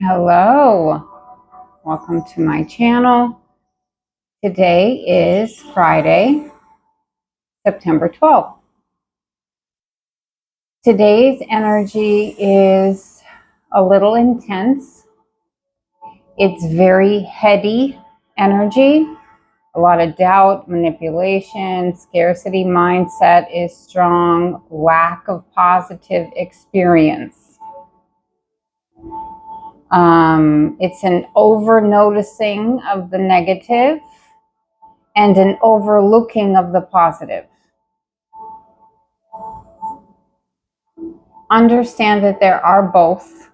Hello, welcome to my channel. Today is Friday, September 12th. Today's energy is a little intense. It's very heady energy, a lot of doubt, manipulation, scarcity mindset is strong, lack of positive experience. It's an over noticing of the negative and an overlooking of the positive. Understand that there are both,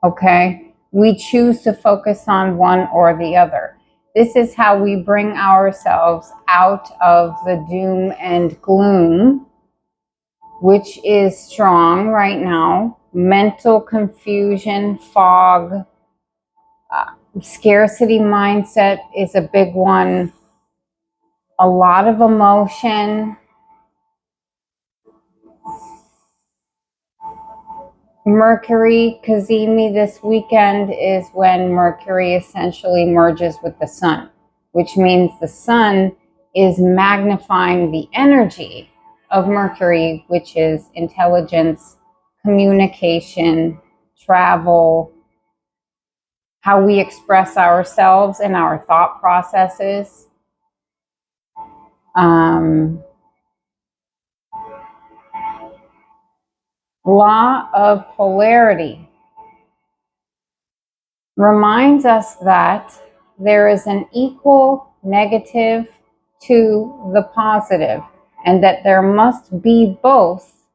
okay? We choose to focus on one or the other. This is how we bring ourselves out of the doom and gloom, which is strong right now. Mental confusion, fog, scarcity mindset is a big one. A lot of emotion. Mercury Kazemi this weekend is when Mercury essentially merges with the sun, which means the sun is magnifying the energy of Mercury, which is intelligence, communication, travel, how we express ourselves and our thought processes. Law of polarity reminds us that there is an equal negative to the positive, and that there must be both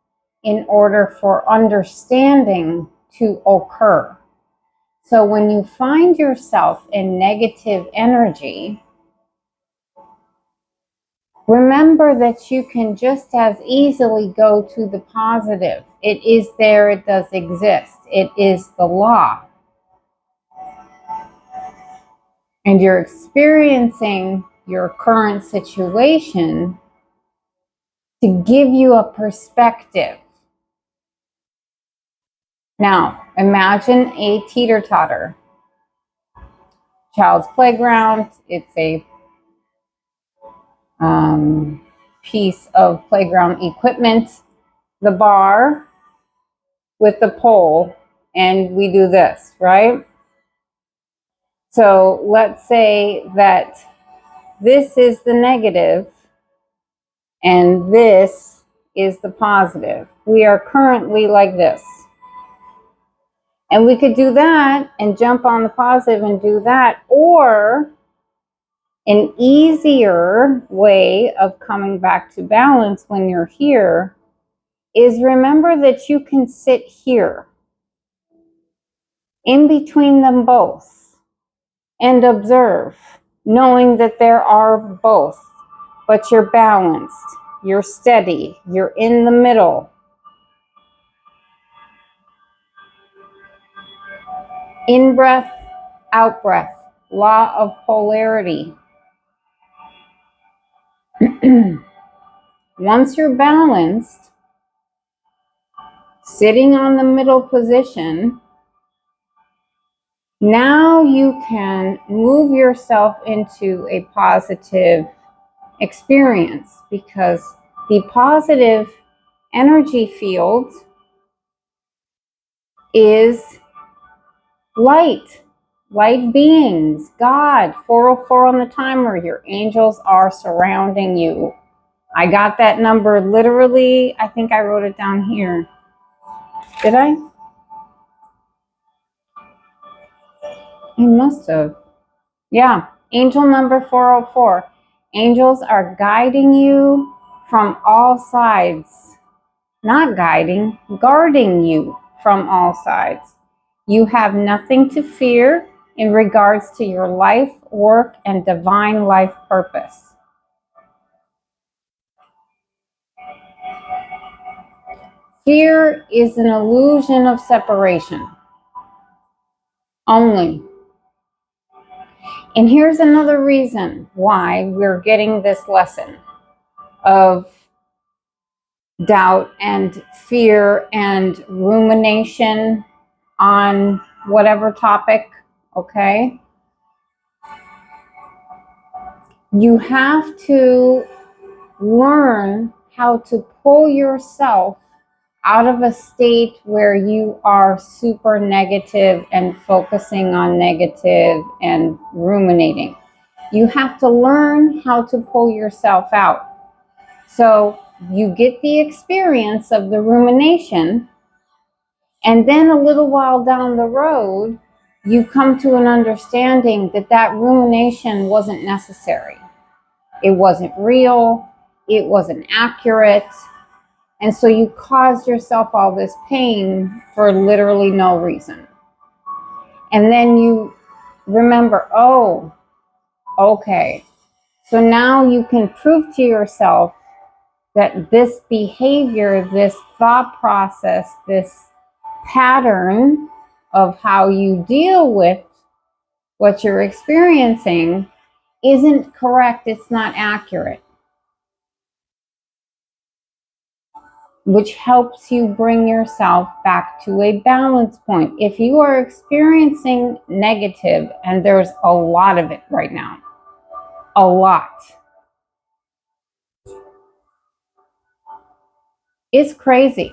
in order for understanding to occur. So when you find yourself in negative energy, remember that you can just as easily go to the positive. It is there, it does exist. It is the law. And you're experiencing your current situation to give you a perspective. Now, imagine a teeter-totter. Child's playground, it's a piece of playground equipment, the bar with the pole, and we do this, right? So let's say that this is the negative and this is the positive. We are currently like this. And we could do that and jump on the positive and do that. Or an easier way of coming back to balance when you're here is remember that you can sit here in between them both and observe, knowing that there are both, but you're balanced, you're steady, you're in the middle. In breath, out breath, law of polarity. Once you're balanced, sitting on the middle position, now you can move yourself into a positive experience, because the positive energy field is light beings, God, 404 on the timer. Your angels are surrounding you. I got that number literally, I think I wrote it down here. Did I? I must have. Yeah, angel number 404. Angels are guiding you from all sides. Not guiding, guarding you from all sides. You have nothing to fear in regards to your life, work, and divine life purpose. Fear is an illusion of separation only. And here's another reason why we're getting this lesson of doubt and fear and rumination on whatever topic, okay? You have to learn how to pull yourself out of a state where you are super negative and focusing on negative and ruminating. You have to learn how to pull yourself out. So you get the experience of the rumination, and then a little while down the road, you come to an understanding that that rumination wasn't necessary. It wasn't real. It wasn't accurate. And so you caused yourself all this pain for literally no reason. And then you remember, oh, okay. So now you can prove to yourself that this behavior, this thought process, this pattern of how you deal with what you're experiencing isn't correct. It's not accurate, which helps you bring yourself back to a balance point. If you are experiencing negative, and there's a lot of it right now, a lot, it's crazy.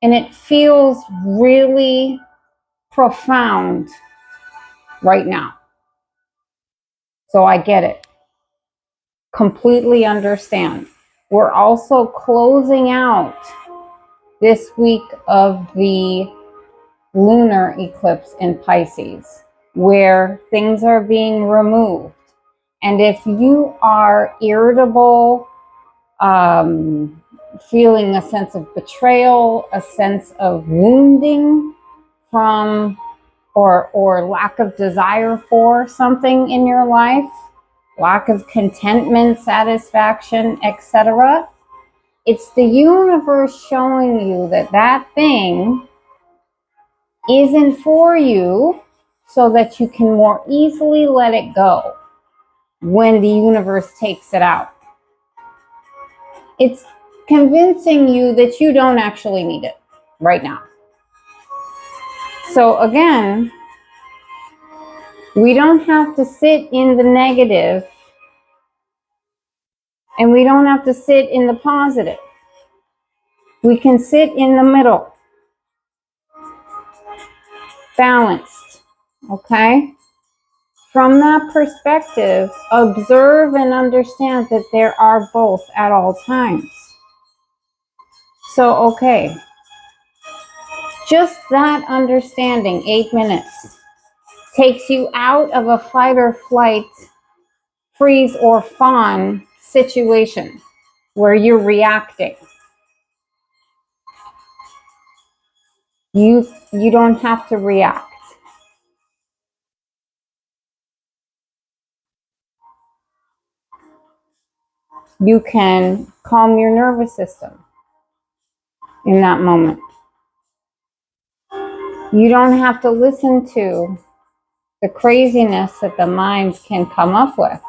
And it feels really profound right now. So I get it. Completely understand. We're also closing out this week of the lunar eclipse in Pisces, where things are being removed. And if you are irritable, feeling a sense of betrayal, a sense of wounding from or lack of desire for something in your life, lack of contentment, satisfaction, etc., it's the universe showing you that that thing isn't for you, so that you can more easily let it go when the universe takes it out. It's convincing you that you don't actually need it right now. So again, we don't have to sit in the negative, and we don't have to sit in the positive. We can sit in the middle, balanced, okay? From that perspective, observe and understand that there are both at all times. So, okay, just that understanding, 8 minutes, takes you out of a fight or flight, freeze or fawn situation where you're reacting. You don't have to react. You can calm your nervous system in that moment. You don't have to listen to the craziness that the mind can come up with.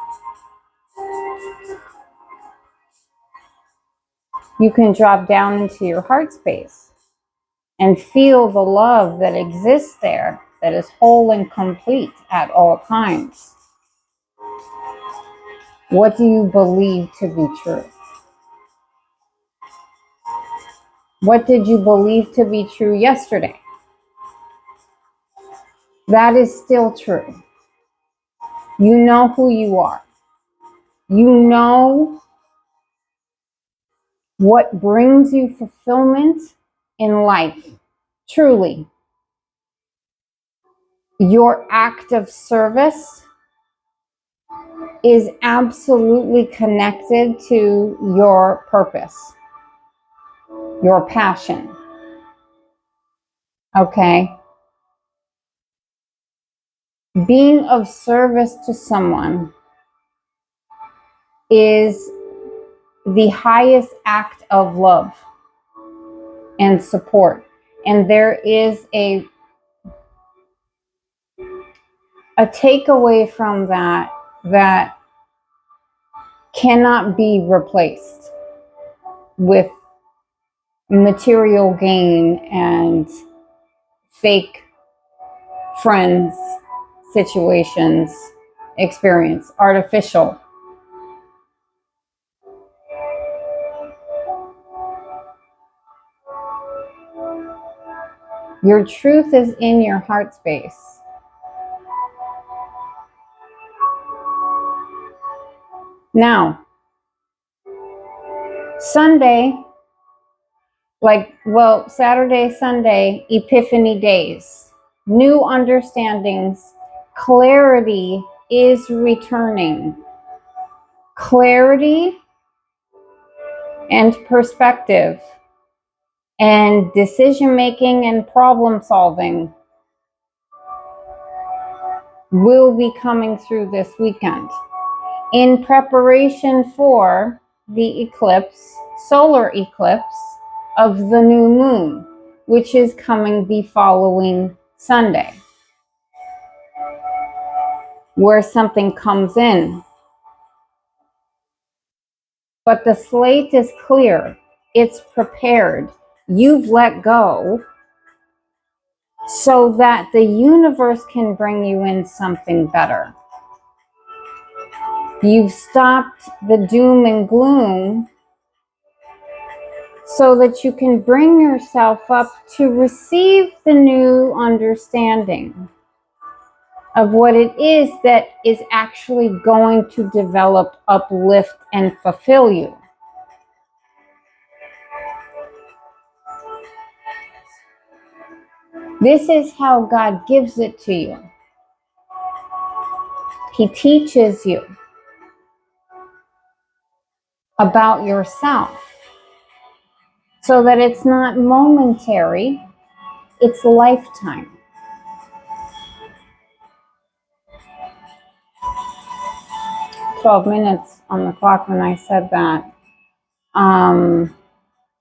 You can drop down into your heart space and feel the love that exists there, that is whole and complete at all times. What do you believe to be true? What did you believe to be true yesterday? That is still true. You know who you are. You know what brings you fulfillment in life. Truly. Your act of service is absolutely connected to your purpose, your passion. Okay? Being of service to someone is the highest act of love and support. And there is a takeaway from that that cannot be replaced with material gain and fake friends, situations, experience, artificial. Your truth is in your heart space. Now, Sunday, Saturday, Sunday, Epiphany days, new understandings, clarity is returning. Clarity and perspective and decision making and problem solving will be coming through this weekend in preparation for the eclipse, solar eclipse of the new moon, which is coming the following Sunday, where something comes in. But the slate is clear, it's prepared, you've let go so that the universe can bring you in something better. You've stopped the doom and gloom so that you can bring yourself up to receive the new understanding of what it is that is actually going to develop, uplift, and fulfill you. This is how God gives it to you. He teaches you about yourself so that it's not momentary, it's lifetime. 12 minutes on the clock when I said that.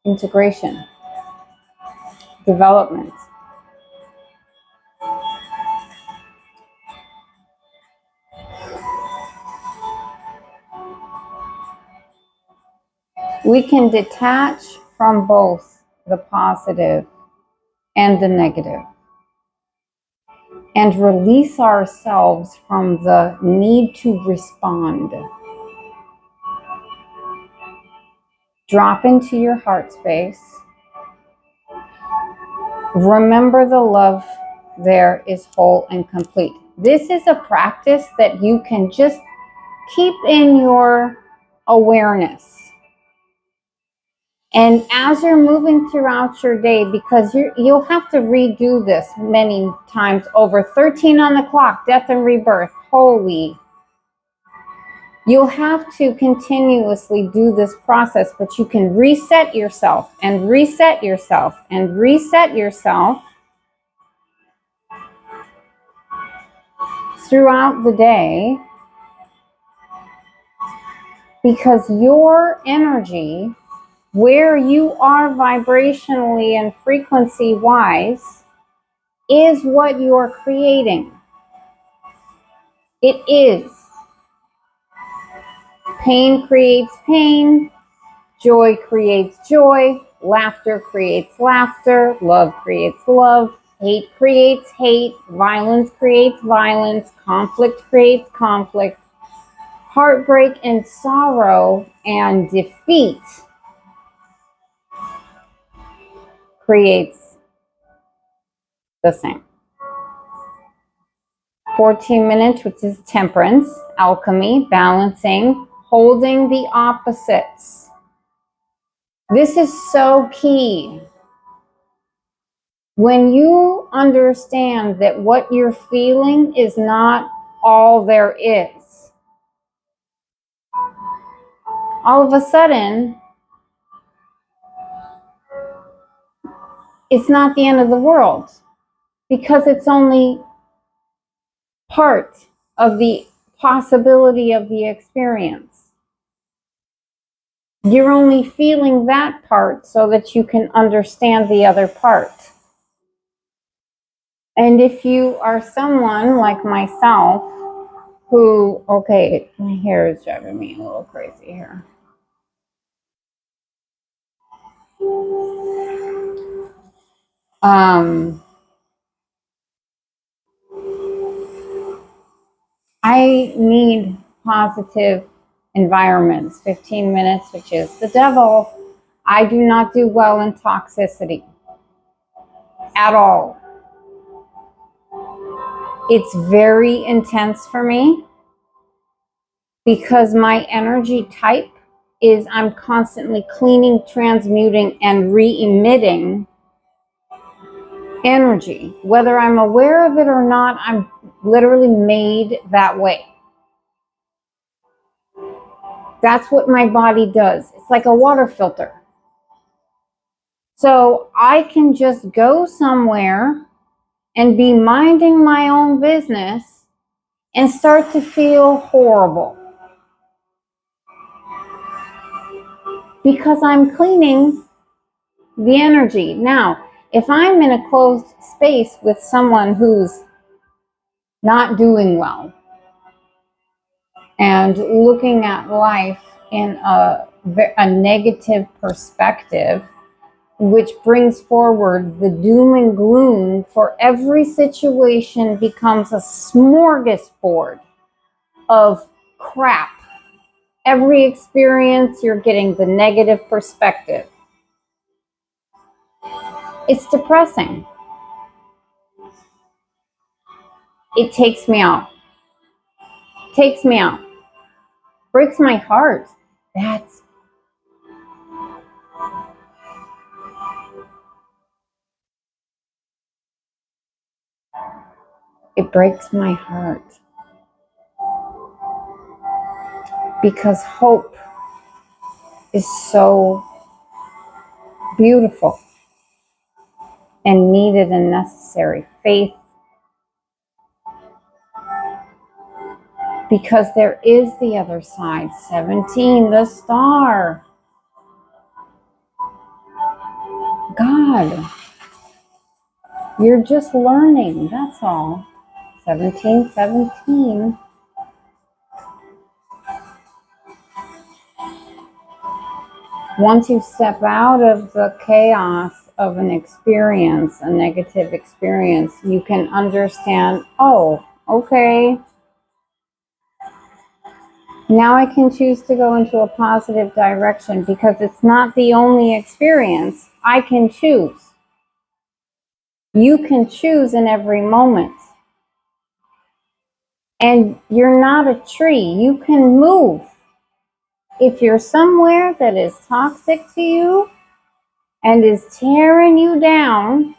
Integration, development. We can detach from both the positive and the negative and release ourselves from the need to respond. Drop into your heart space. Remember the love there is whole and complete. This is a practice that you can just keep in your awareness. And as you're moving throughout your day, because you'll have to redo this many times over, 13 on the clock, death and rebirth, holy. You'll have to continuously do this process, but you can reset yourself and reset yourself and reset yourself throughout the day, because your energy, where you are vibrationally and frequency wise, is what you're creating. It is. Pain creates pain, joy creates joy, laughter creates laughter, love creates love, hate creates hate, violence creates violence, conflict creates conflict, heartbreak and sorrow and defeat creates the same. 14 minutes, which is temperance, alchemy, balancing, holding the opposites. This is so key. When you understand that what you're feeling is not all there is, all of a sudden, it's not the end of the world, because it's only part of the possibility of the experience. You're only feeling that part so that you can understand the other part. And if you are someone like myself who, okay, my hair is driving me a little crazy here. I need positive environments. 15 minutes, which is the devil. I do not do well in toxicity at all. It's very intense for me because my energy type is I'm constantly cleaning, transmuting, and re-emitting energy. Whether I'm aware of it or not, I'm literally made that way. That's what my body does. It's like a water filter. So I can just go somewhere and be minding my own business and start to feel horrible because I'm cleaning the energy. Now, if I'm in a closed space with someone who's not doing well and looking at life in a negative perspective, which brings forward the doom and gloom for every situation becomes a smorgasbord of crap. Every experience, you're getting the negative perspective. It's depressing. It takes me out. Takes me out. Breaks my heart. It breaks my heart. Because hope is so beautiful and needed and necessary. Faith, because there is the other side. 17, the star. God, you're just learning, that's all. 17, 17. Once you step out of the chaos of an experience, a negative experience, you can understand, oh, okay, now I can choose to go into a positive direction because it's not the only experience. I can choose. You can choose in every moment. And you're not a tree. You can move. If you're somewhere that is toxic to you and is tearing you down,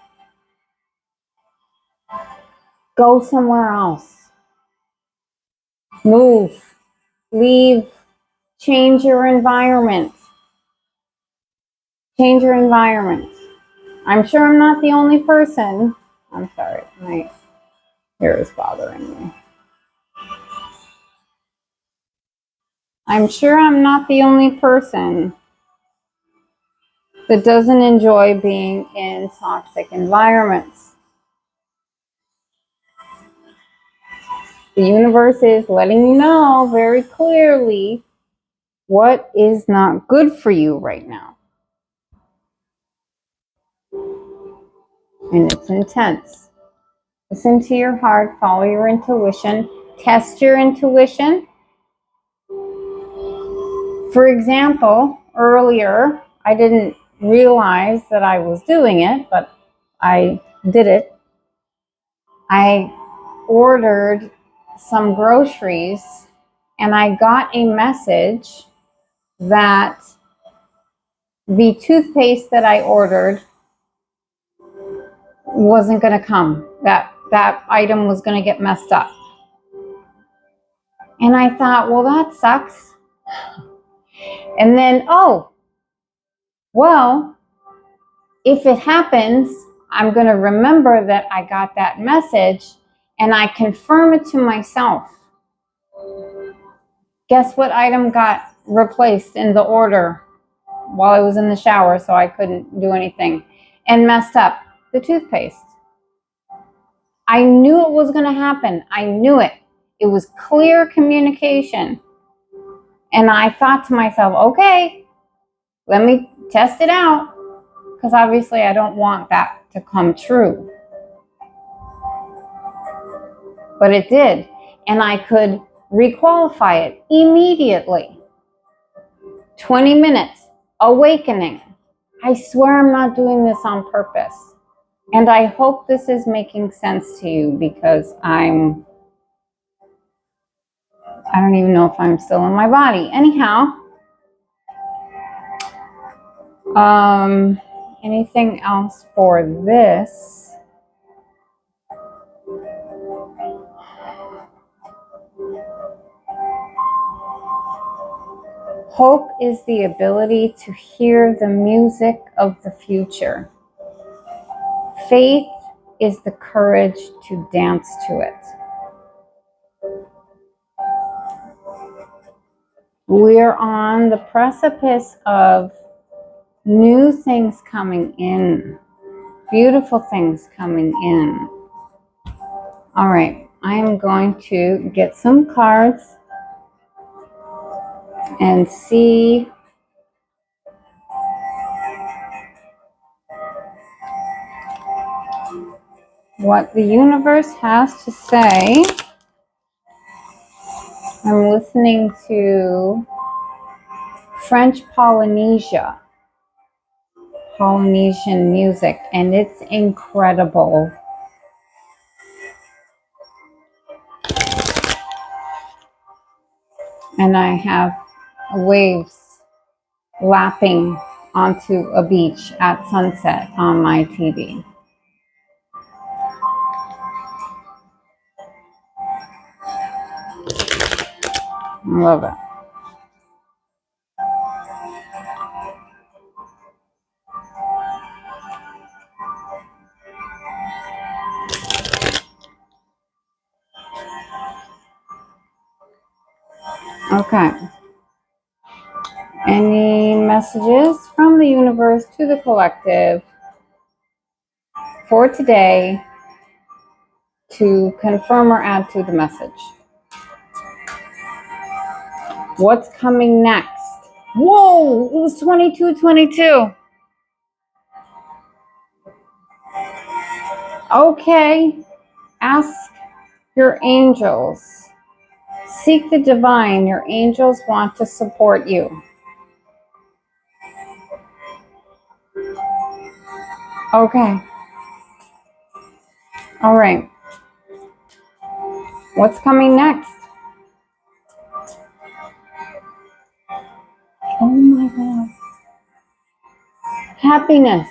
go somewhere else. Move. Leave. Change your environment. Change your environment. I'm sure I'm not the only person. I'm sorry, my hair is bothering me. I'm sure I'm not the only person that doesn't enjoy being in toxic environments. The universe is letting you know very clearly what is not good for you right now. And it's intense. Listen to your heart, follow your intuition, test your intuition. For example, earlier, I didn't realize that I was doing it, but I did it. I ordered some groceries and I got a message that the toothpaste that I ordered wasn't going to come. That item was going to get messed up. And I thought, well, that sucks. And then, oh, well, if it happens, I'm going to remember that I got that message and I confirm it to myself. Guess what item got replaced in the order while I was in the shower, so I couldn't do anything, and messed up? The toothpaste. I knew it was going to happen. I knew it. It was clear communication. And I thought to myself, okay, let me test it out. because obviously I don't want that to come true. But it did, and I could requalify it immediately. 20 minutes, awakening. I swear I'm not doing this on purpose. And I hope this is making sense to you, because I don't even know if I'm still in my body. Anyhow, anything else for this? Hope is the ability to hear the music of the future. Faith is the courage to dance to it. We're on the precipice of new things coming in, beautiful things coming in. All right, I am going to get some cards and see what the universe has to say. I'm listening to French Polynesian music, and it's incredible. And I have waves lapping onto a beach at sunset on my TV. I love it. Okay. Any messages from the universe to the collective for today to confirm or add to the message? What's coming next? Whoa, it was 2222. Okay. Ask your angels. Seek the divine. Your angels want to support you. Okay. All right. What's coming next? Oh my God. Happiness.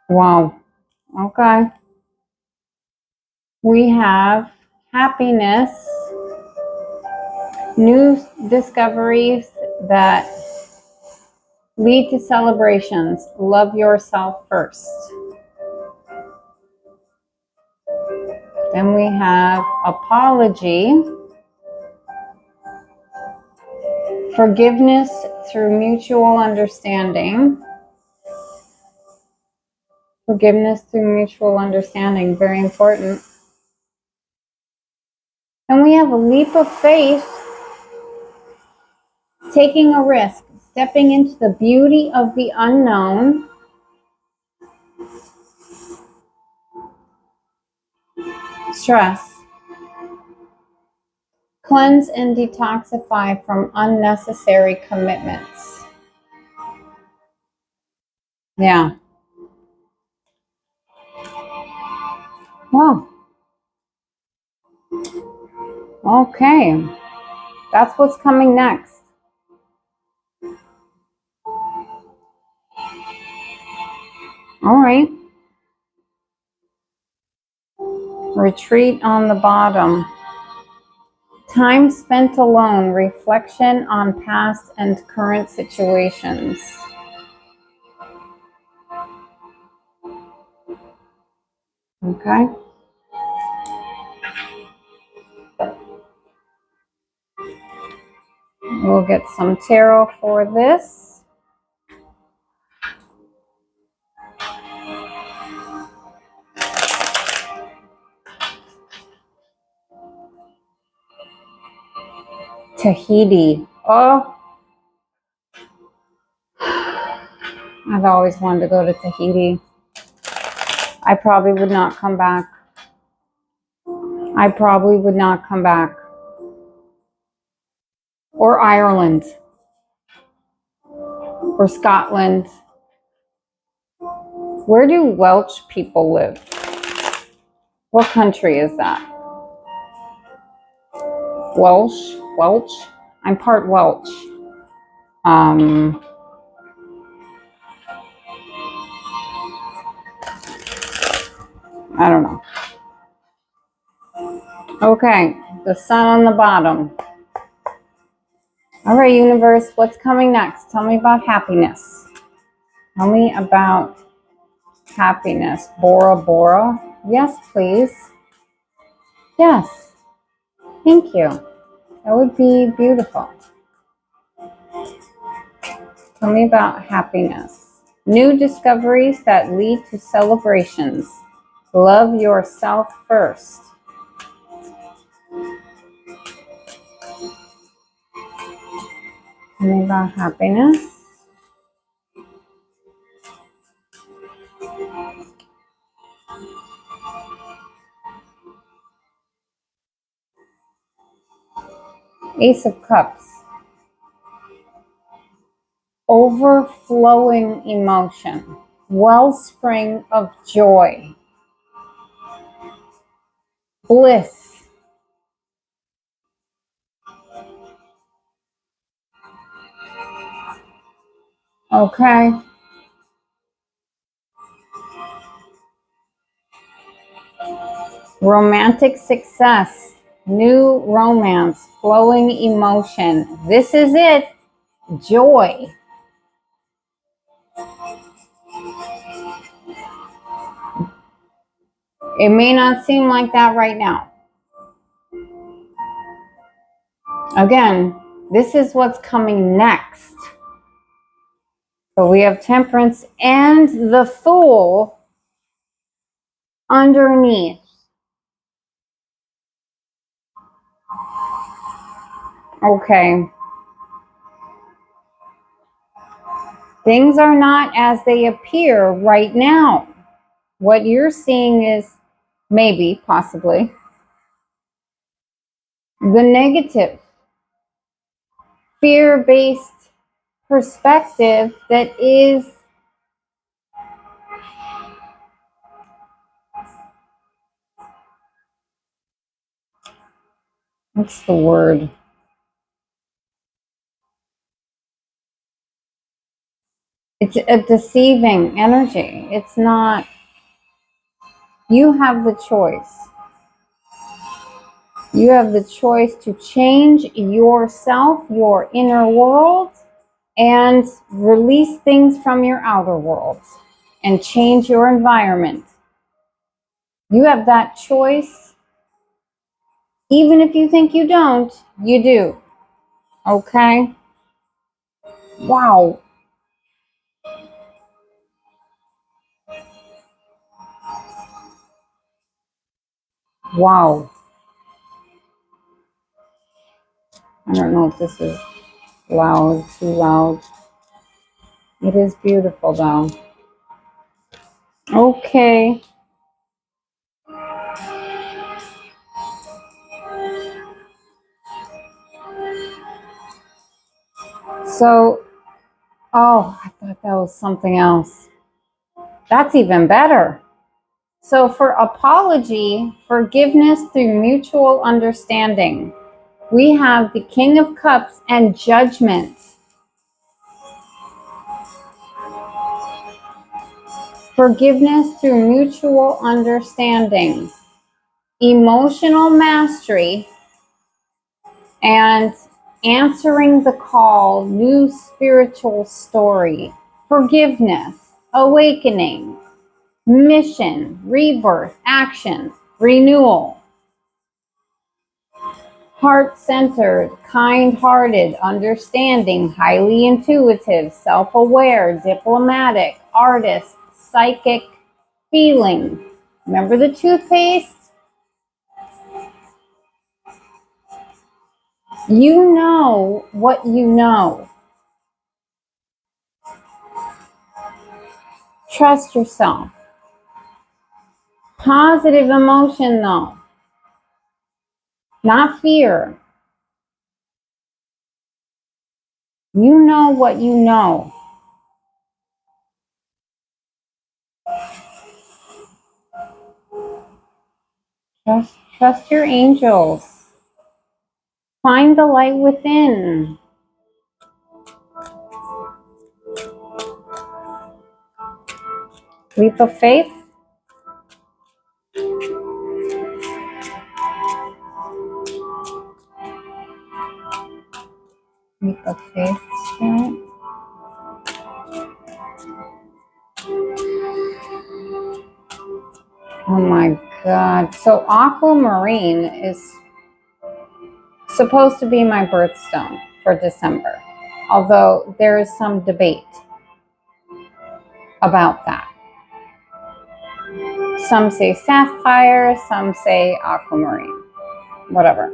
Wow. Okay. We have happiness, new discoveries that lead to celebrations. Love yourself first. Then we have apology, forgiveness through mutual understanding. Forgiveness through mutual understanding, very important. And we have a leap of faith, taking a risk, stepping into the beauty of the unknown. Stress. Cleanse and detoxify from unnecessary commitments. Yeah. Well, okay. That's what's coming next. All right. Retreat on the bottom. Time spent alone. Reflection on past and current situations. Okay. We'll get some tarot for this. Tahiti. Oh, I've always wanted to go to Tahiti. I probably would not come back. I probably would not come back. Or Ireland. Or Scotland. Where do Welsh people live? What country is that? Welsh? Welsh? I'm part Welsh. I don't know. Okay, the sun on the bottom. All right, universe, what's coming next? Tell me about happiness. Tell me about happiness. Bora Bora? Yes, please. Yes. Thank you. That would be beautiful. Tell me about happiness. New discoveries that lead to celebrations. Love yourself first. Tell me about happiness. Ace of Cups. Overflowing emotion. Wellspring of joy. Bliss. Okay. Romantic success. New romance. Flowing emotion. This is it. Joy. It may not seem like that right now. Again, this is what's coming next. So we have Temperance and the Fool underneath. Okay. Things are not as they appear right now. What you're seeing is maybe, possibly, the negative, fear-based perspective that is what's the word? It's a deceiving energy. It's not, you have the choice. You have the choice to change yourself, your inner world, and release things from your outer world and change your environment. You have that choice. Even if you think you don't, you do. Okay? Wow. Wow. I don't know if this is loud, too loud. It is beautiful though. Okay. So, oh, I thought that was something else. That's even better. So for apology, forgiveness through mutual understanding, we have the King of Cups and Judgment. Forgiveness through mutual understanding, emotional mastery, and answering the call, new spiritual story, forgiveness, awakening, mission, rebirth, action, renewal, heart-centered, kind-hearted, understanding, highly intuitive, self-aware, diplomatic, artist, psychic, feeling. Remember the toothpaste? You know what you know. Trust yourself. Positive emotion though, not fear. You know what you know. Trust your angels. Find the light within. Leap of faith. Leap of faith, Spirit. Oh my God. So aquamarine is supposed to be my birthstone for December, although there is some debate about that. Some say sapphire, some say aquamarine, whatever.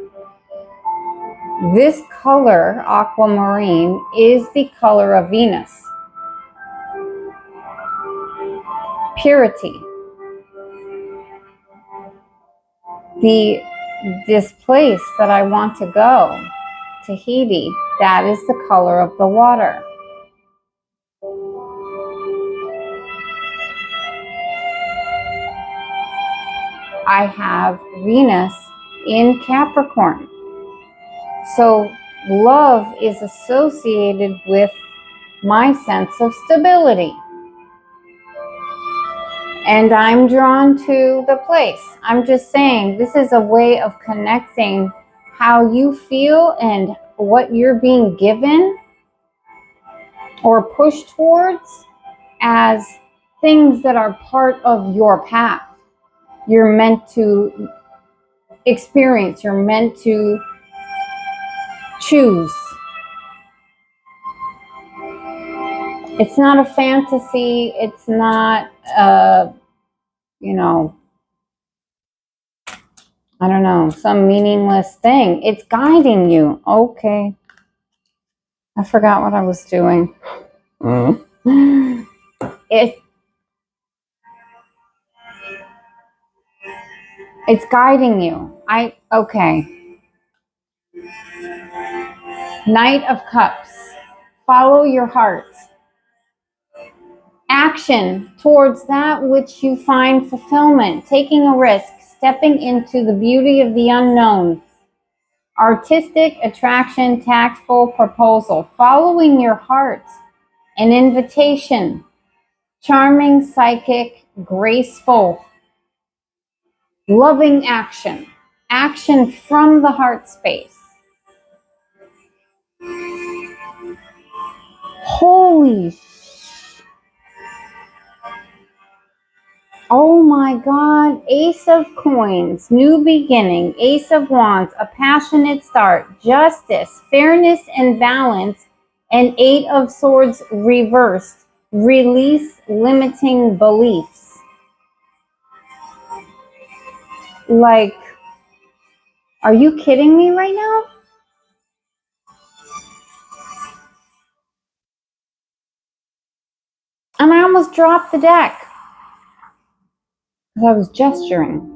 This color, aquamarine, is the color of Venus. Purity. This place that I want to go, Tahiti, that is the color of the water. I have Venus in Capricorn. So love is associated with my sense of stability. And I'm drawn to the place. I'm just saying, this is a way of connecting how you feel and what you're being given or pushed towards as things that are part of your path. You're meant to experience, you're meant to choose. It's not a fantasy, it's not I don't know, some meaningless thing. It's guiding you. Okay. I forgot what I was doing. It's guiding you. Okay. Knight of Cups. Follow your heart. Action towards that which you find fulfillment. Taking a risk. Stepping into the beauty of the unknown. Artistic attraction, tactful proposal. Following your heart. An invitation. Charming, psychic, graceful. Loving action. Action from the heart space. Holy oh my God. Ace of Coins, new beginning, Ace of Wands, a passionate start, justice, fairness and balance, and Eight of Swords reversed, release limiting beliefs. Like, are you kidding me right now? And I almost dropped the deck because I was gesturing.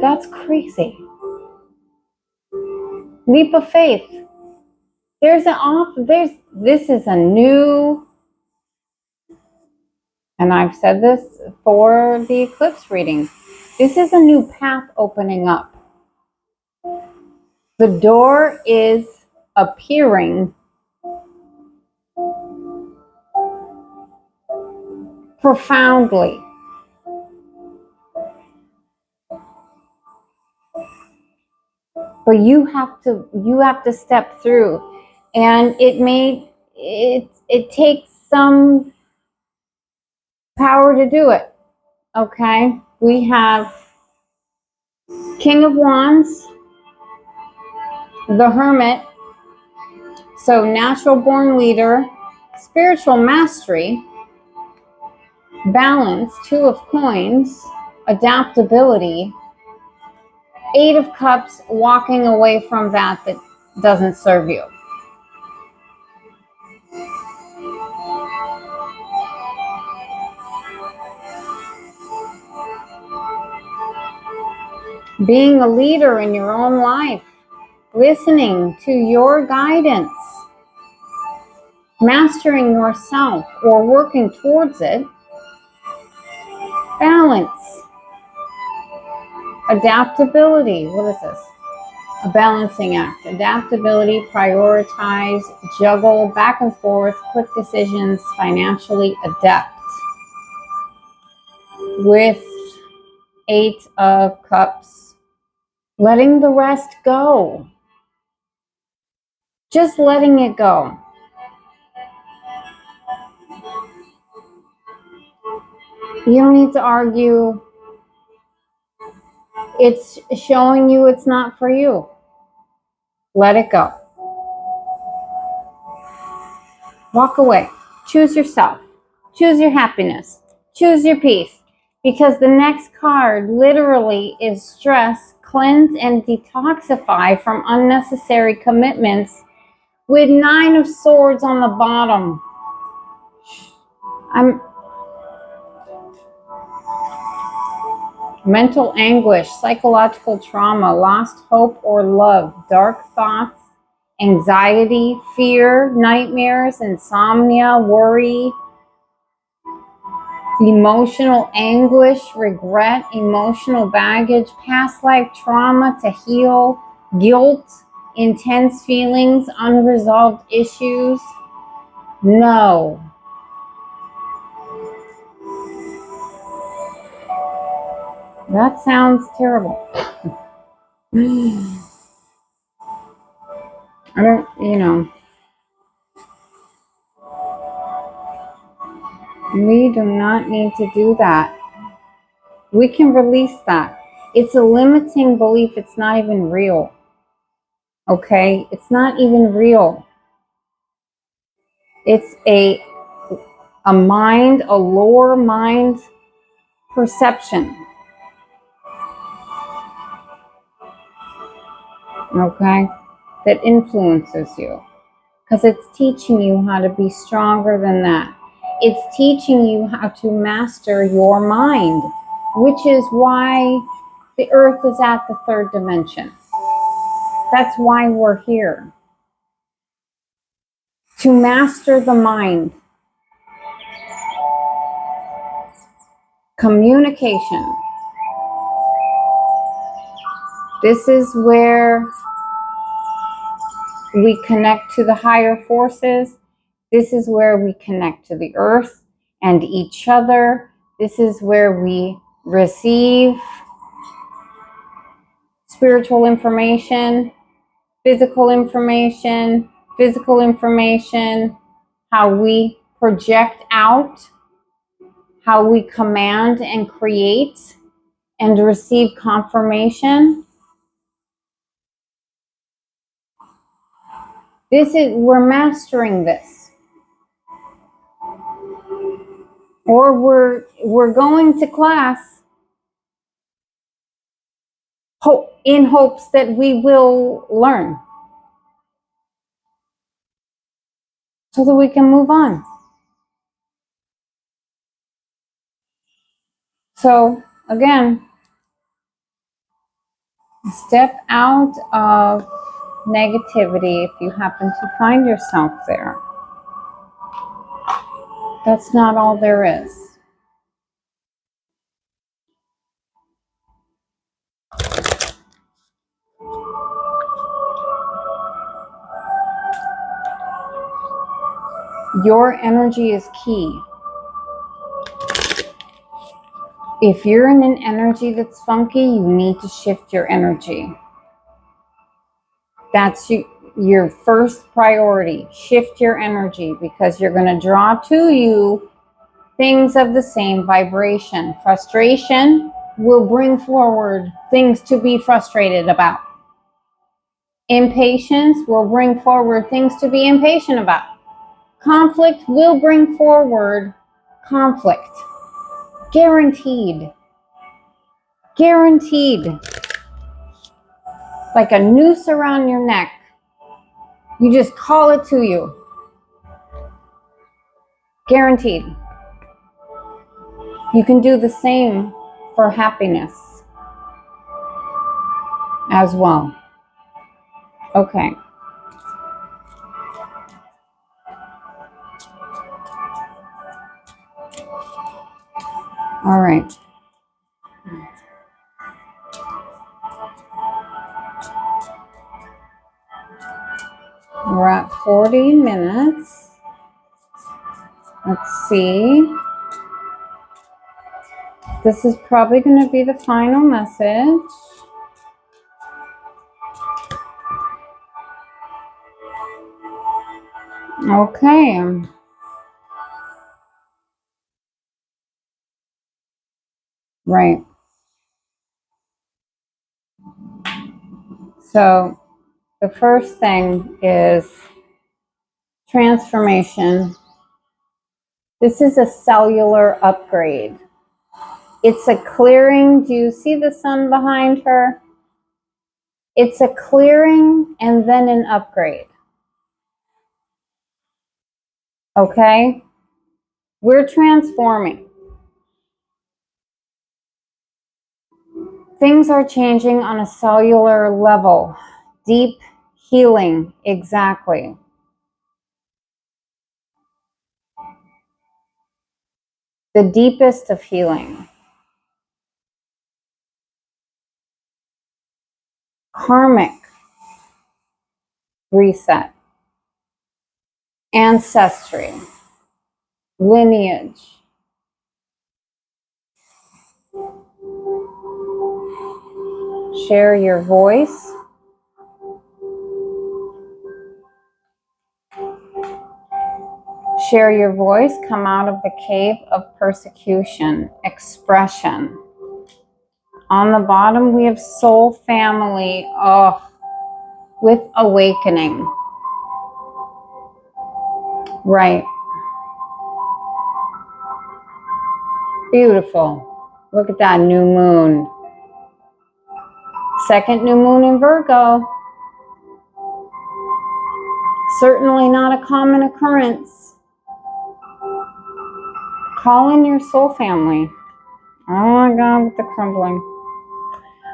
That's crazy. Leap of faith. This is a new, and I've said this for the eclipse reading, this is a new path opening up. The door is appearing profoundly. But you have to step through, and it takes some power to do it. Okay? We have King of Wands, the Hermit, so natural born leader, spiritual mastery, balance, Two of Coins, adaptability. 8 of Cups, walking away from that doesn't serve you. Being a leader in your own life, listening to your guidance, mastering yourself or working towards it. Balance. Adaptability. What is this? A balancing act. Adaptability, prioritize, juggle, back and forth, quick decisions, financially adept. With 8 of Cups, letting the rest go. Just letting it go. You don't need to argue. It's showing you it's not for you. Let it go. Walk away. Choose yourself. Choose your happiness. Choose your peace. Because the next card literally is stress, cleanse, and detoxify from unnecessary commitments with 9 of Swords on the bottom. Mental anguish, psychological trauma, lost hope or love, dark thoughts, anxiety, fear, nightmares, insomnia, worry, emotional anguish, regret, emotional baggage, past life trauma to heal, guilt, intense feelings, unresolved issues. No. That sounds terrible. I don't, we do not need to do that. We can release that. It's a limiting belief. It's not even real. Okay? It's not even real. It's a mind, a lower mind perception. Okay? That influences you. Because it's teaching you how to be stronger than that. It's teaching you how to master your mind, which is why the earth is at the 3rd dimension. That's why we're here. To master the mind. Communication. This is where we connect to the higher forces. This is where we connect to the earth and each other. This is where we receive spiritual information, physical information, how we project out, how we command and create and receive confirmation. We're mastering this. Or we're going to class in hopes that we will learn so that we can move on. So again, step out of negativity if you happen to find yourself there. That's not all there is. Your energy is key. If you're in an energy that's funky, you need to shift your energy. That's your first priority. Shift your energy, because you're going to draw to you things of the same vibration. Frustration will bring forward things to be frustrated about. Impatience will bring forward things to be impatient about. Conflict will bring forward conflict. Guaranteed. Guaranteed. Like a noose around your neck. You just call it to you. Guaranteed. You can do the same for happiness as well. Okay. All right. We're at 40 minutes. Let's see. This is probably going to be the final message. Okay. Right. So the first thing is transformation. This is a cellular upgrade. It's a clearing. Do you see the sun behind her? It's a clearing and then an upgrade. Okay? We're transforming. Things are changing on a cellular level. Deep healing, exactly. The deepest of healing. Karmic reset. Ancestry. Lineage. Share your voice. Share your voice. Come out of the cave of persecution. Expression. On the bottom, we have soul family. Oh, with awakening. Right. Beautiful. Look at that new moon. Second new moon in Virgo. Certainly not a common occurrence. Call in your soul family. Oh my God, with the crumbling.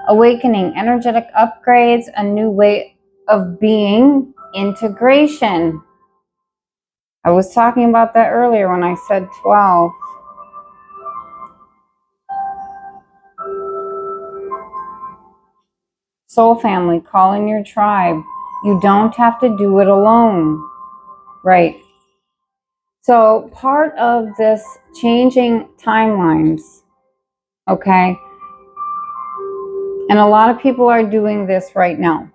Awakening, energetic upgrades, a new way of being, integration. I was talking about that earlier when I said 12. Soul family, call in your tribe. You don't have to do it alone. Right. So part of this changing timelines, okay, and a lot of people are doing this right now.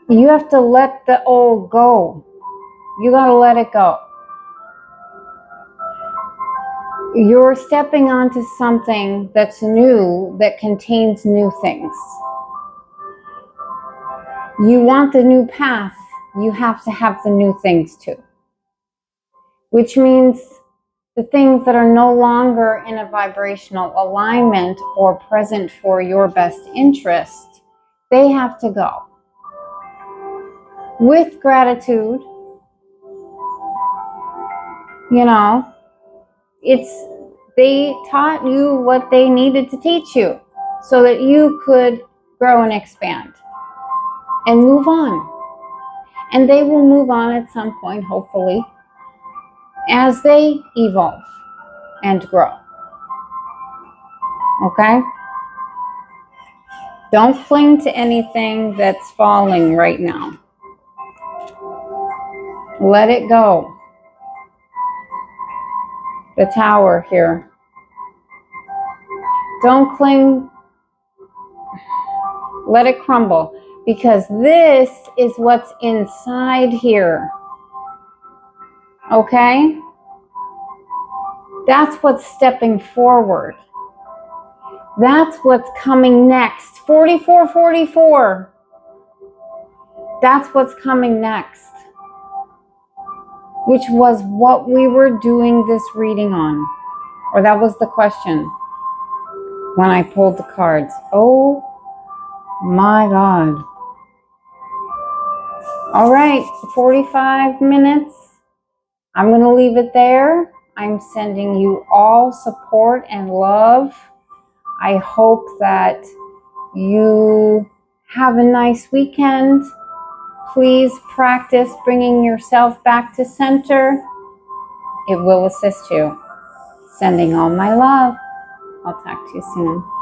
You have to let the old go. You got to let it go. You're stepping onto something that's new, that contains new things. You want the new path, you have to have the new things too. Which means the things that are no longer in a vibrational alignment or present for your best interest, they have to go. With gratitude, you know, they taught you what they needed to teach you so that you could grow and expand and move on. And they will move on at some point, hopefully, as they evolve and grow. Okay? Don't cling to anything that's falling right now. Let it go. The tower here. Don't cling. Let it crumble. Because this is what's inside here. Okay? That's what's stepping forward. That's what's coming next. 4444. That's what's coming next. Which was what we were doing this reading on. Or that was the question when I pulled the cards. Oh my God. All right, 45 minutes. I'm going to leave it there. I'm sending you all support and love. I hope that you have a nice weekend. Please practice bringing yourself back to center. It will assist you. Sending all my love. I'll talk to you soon.